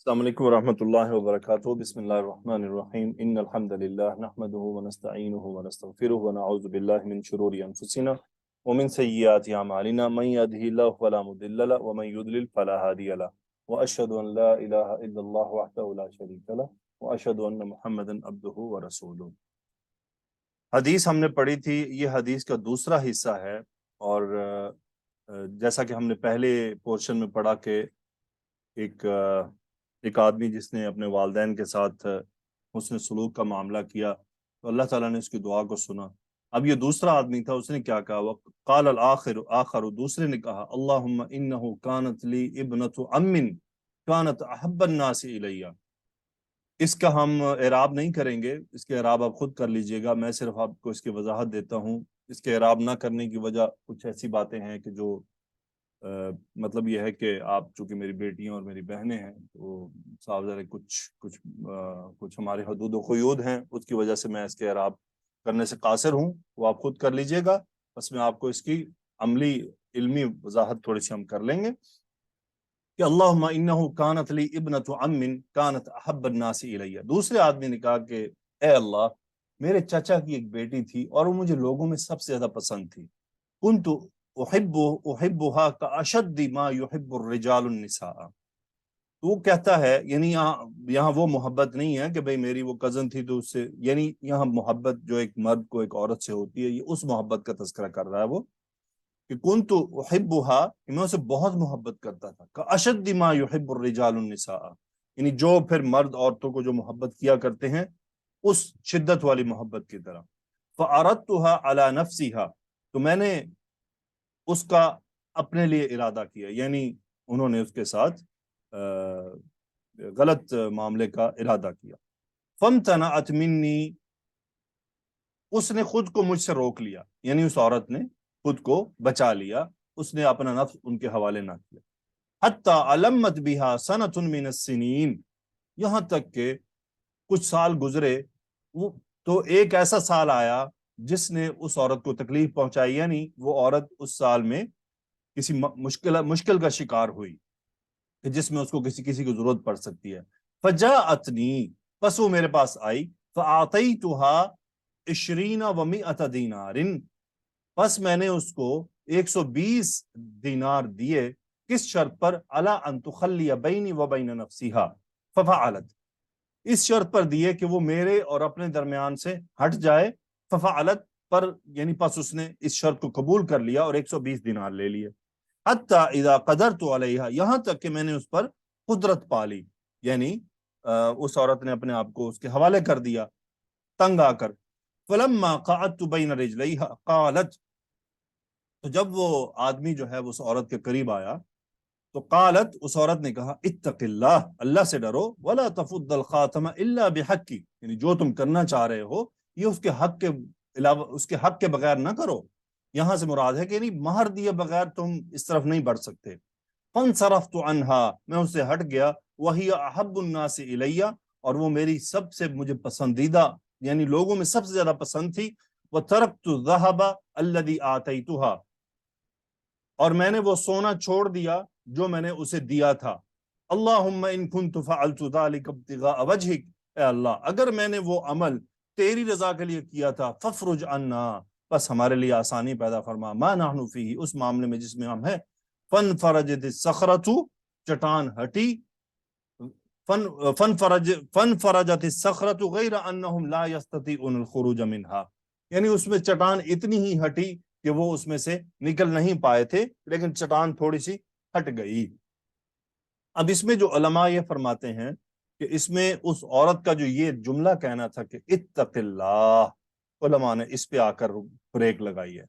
السلام علیکم ورحمۃ اللہ وبرکاتہ بسم اللہ الرحمن الرحیم ان الحمد للہ نحمده ونستعینه ونستغفره ونعوذ باللہ من شرور انفسنا ومن سیئات اعمالنا من يهده الله فلا مضل له ومن يضلل فلا هادي له واشهد ان لا اله الا الله وحده لا شريك له واشهد ان محمدا عبده ورسوله۔ حدیث ہم نے پڑھی تھی، یہ حدیث کا دوسرا حصہ ہے، اور جیسا کہ ہم نے پہلے پورشن میں پڑھا کہ ایک آدمی جس نے اپنے والدین کے ساتھ حسن سلوک کا معاملہ کیا تو اللہ تعالیٰ نے اس کی دعا کو سنا۔ اب یہ دوسرا آدمی تھا، اس نے کیا کہا؟ قال الآخر دوسرے نے کہا اللہم انہو کانت لی ابنت امن کانت احب الناس الیہ۔ اس کا ہم اعراب نہیں کریں گے، اس کے اعراب آپ خود کر لیجئے گا، میں صرف آپ کو اس کی وضاحت دیتا ہوں۔ اس کے اعراب نہ کرنے کی وجہ کچھ ایسی باتیں ہیں کہ جو مطلب یہ ہے کہ آپ چونکہ میری بیٹیاں اور میری بہنیں ہیں تو صاحب ذرا کچھ ہمارے حدود و قیود ہیں، اس کی وجہ سے میں اس کے اعراب کرنے سے قاصر ہوں، وہ آپ خود کر لیجئے گا۔ بس میں آپ کو اس کی عملی علمی وضاحت تھوڑی سی ہم کر لیں گے کہ اللہم انہو کانت لی ابنت عم کانت احب الناس الیہ۔ دوسرے آدمی نے کہا کہ اے اللہ، میرے چچا کی ایک بیٹی تھی اور وہ مجھے لوگوں میں سب سے زیادہ پسند تھی۔ کنت احبها کاشد ما یحب الرجال النساء۔ تو وہ کہتا ہے، یعنی یہاں وہ محبت نہیں ہے کہ بھئی میری وہ کزن تھی تو اس سے، یعنی یہاں محبت جو ایک مرد کو ایک عورت سے ہوتی ہے، یہ اس محبت کا تذکرہ کر رہا ہے وہ کہ کنت احبها، کہ میں اسے بہت محبت کرتا تھا، کاشد ما یحب الرجال النساء، یعنی جو پھر مرد عورتوں کو جو محبت کیا کرتے ہیں اس شدت والی محبت کی طرح۔ فاردتها على نفسها، تو میں نے اس کا اپنے لیے ارادہ کیا، یعنی انہوں نے اس کے ساتھ غلط معاملے کا ارادہ کیا۔ فامتنعت منی، اس نے خود کو مجھ سے روک لیا، یعنی اس عورت نے خود کو بچا لیا، اس نے اپنا نفس ان کے حوالے نہ کیا۔ حتی علمت بها سنۃ من السنین، یہاں تک کہ کچھ سال گزرے تو ایک ایسا سال آیا جس نے اس عورت کو تکلیف پہنچائی، یعنی وہ عورت اس سال میں کسی مشکل کا شکار ہوئی کہ جس میں اس کو کسی کی ضرورت پڑ سکتی ہے۔ فجاءتنی، پس وہ میرے پاس آئی، فاعطیتها 20 و100 دینار، پس میں نے اس کو 120 دینار دیے، کس شرط پر؟ علی ان تخلی بینی و بین نفسها، ففعلت، اس شرط پر دیے کہ وہ میرے اور اپنے درمیان سے ہٹ جائے، ففعلت، پر یعنی پس اس نے اس شرط کو قبول کر لیا اور 120 دینار لے لیے۔ حتی اذا قدرت علیہا، یہاں تک کہ میں نے اس پر قدرت پالی، یعنی اس عورت نے اپنے آپ کو اس کے حوالے کر دیا تنگ آ کر۔ فلما قعدت بین رجلیہا قالت، تو جب وہ آدمی جو ہے وہ اس عورت کے قریب آیا تو قالت، اس عورت نے کہا اتق اللہ، اللہ سے ڈرو، ولا تفض الخاتم الا بحق، یعنی جو تم کرنا چاہ رہے ہو یہ اس کے حق کے علاوہ، اس کے حق کے بغیر نہ کرو۔ یہاں سے مراد ہے کہ یعنی مہر دیے بغیر تم اس طرف نہیں بڑھ سکتے۔ فانصرفت عنها، میں اس سے ہٹ گیا، وہی احب الناس الیہ، اور وہ میری سب سے مجھے پسندیدہ، یعنی لوگوں میں سب سے زیادہ پسند تھی۔ وترکت الذهب الذي آتیتها، اور میں نے وہ سونا چھوڑ دیا جو میں نے اسے دیا تھا۔ اللہم ان کنت فعلت ذلك ابتغاء وجهك، اے اللہ اگر میں نے وہ عمل تیری رضا کے لیے کیا تھا، ففرج عنا، بس ہمارے لیے آسانی پیدا فرما، ما نحن فیہ، اس معاملے میں جس میں ہم ہیں۔ فانفرجت الصخرۃ، چٹان ہٹی، فانفرجت الصخرۃ غیر انہم لا یستطیعون الخروج منها، یعنی اس میں چٹان اتنی ہی ہٹی کہ وہ اس میں سے نکل نہیں پائے تھے، لیکن چٹان تھوڑی سی ہٹ گئی۔ اب اس میں جو علماء یہ فرماتے ہیں کہ اس میں اس عورت کا جو یہ جملہ کہنا تھا کہ اتق اللہ، علماء نے اس پہ آ کر بریک لگائی ہے۔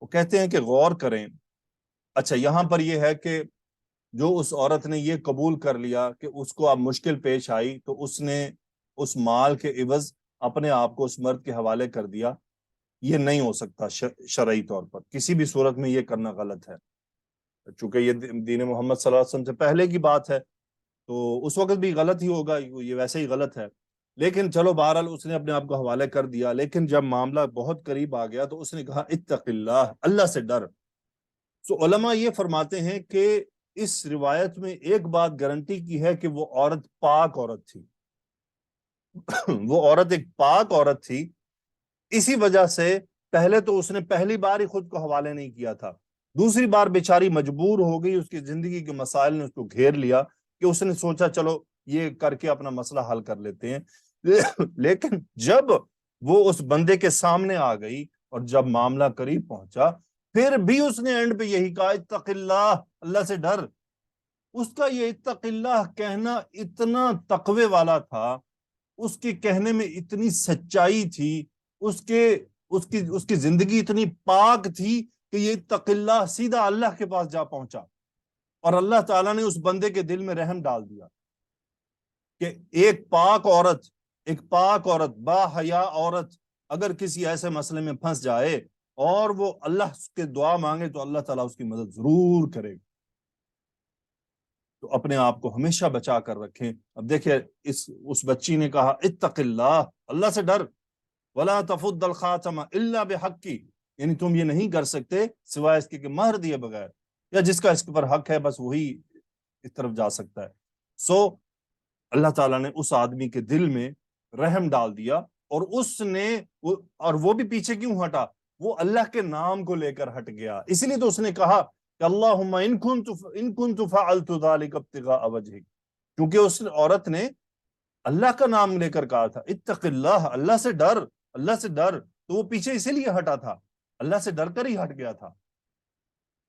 وہ کہتے ہیں کہ غور کریں، اچھا یہاں پر یہ ہے کہ جو اس عورت نے یہ قبول کر لیا کہ اس کو اب مشکل پیش آئی تو اس نے اس مال کے عوض اپنے آپ کو اس مرد کے حوالے کر دیا، یہ نہیں ہو سکتا شرعی طور پر، کسی بھی صورت میں یہ کرنا غلط ہے، چونکہ یہ دین محمد صلی اللہ علیہ وسلم سے پہلے کی بات ہے تو اس وقت بھی غلط ہی ہوگا، یہ ویسے ہی غلط ہے، لیکن چلو بہرحال اس نے اپنے آپ کو حوالے کر دیا۔ لیکن جب معاملہ بہت قریب آ گیا تو اس نے کہا اتق اللہ، اللہ سے ڈر۔ علماء یہ فرماتے ہیں کہ اس روایت میں ایک بات گارنٹی کی ہے کہ وہ عورت پاک عورت تھی وہ عورت ایک پاک عورت تھی. اسی وجہ سے پہلے تو اس نے پہلی بار ہی خود کو حوالے نہیں کیا تھا, دوسری بار بیچاری مجبور ہو گئی, اس کی زندگی کے مسائل نے اس کو گھیر لیا کہ اس نے سوچا چلو یہ کر کے اپنا مسئلہ حل کر لیتے ہیں. لیکن جب وہ اس بندے کے سامنے آ گئی اور جب معاملہ قریب پہنچا, پھر بھی اس نے اینڈ پہ یہی کہا اتق اللہ, اللہ سے ڈر. اس کا یہ اتق اللہ کہنا اتنا تقوی والا تھا, اس کے کہنے میں اتنی سچائی تھی, اس کی زندگی اتنی پاک تھی کہ یہ اتق اللہ سیدھا اللہ کے پاس جا پہنچا, اور اللہ تعالیٰ نے اس بندے کے دل میں رحم ڈال دیا کہ ایک پاک عورت با حیا عورت اگر کسی ایسے مسئلے میں پھنس جائے اور وہ اللہ کے دعا مانگے تو اللہ تعالیٰ اس کی مدد ضرور کرے گا. تو اپنے آپ کو ہمیشہ بچا کر رکھیں. اب دیکھیں اس بچی نے کہا اتق اللہ, اللہ سے ڈر, ولا تفض الخاتم الا بحق, یعنی تم یہ نہیں کر سکتے سوائے اس کے کہ مہر دیے بغیر, یا جس کا اس کے پر حق ہے بس وہی اس طرف جا سکتا ہے. سو اللہ تعالیٰ نے اس آدمی کے دل میں رحم ڈال دیا, اور اس نے اور وہ بھی پیچھے کیوں ہٹا, وہ اللہ کے نام کو لے کر ہٹ گیا. اسی لیے تو اس نے کہا کہ اللہم ان کنت فعلت ذلک ابتغاء وجہک, کیونکہ اس عورت نے اللہ کا نام لے کر کہا تھا اتق اللہ, اللہ سے ڈر, اللہ سے ڈر, تو وہ پیچھے اسی لیے ہٹا تھا, اللہ سے ڈر کر ہی ہٹ گیا تھا.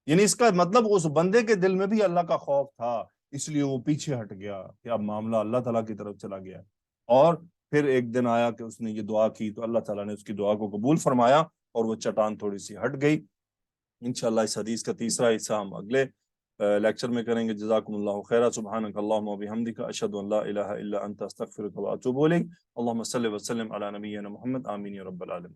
یعنی اس کا مطلب اس بندے کے دل میں بھی اللہ کا خوف تھا, اس لیے وہ پیچھے ہٹ گیا کہ اب معاملہ اللہ تعالیٰ کی طرف چلا گیا. اور پھر ایک دن آیا کہ اس نے یہ دعا کی تو اللہ تعالیٰ نے اس کی دعا کو قبول فرمایا اور وہ چٹان تھوڑی سی ہٹ گئی. انشاءاللہ اس حدیث کا تیسرا حصہ ہم اگلے لیکچر میں کریں گے. جزاکم اللہ خیرا, سبحانک اللہم و بحمدک, اشہد ان لا الہ الا انت استغفرک و اتوب الیک. اللہم صلی وسلم علی نبینا محمد, آمین یا رب العالمین.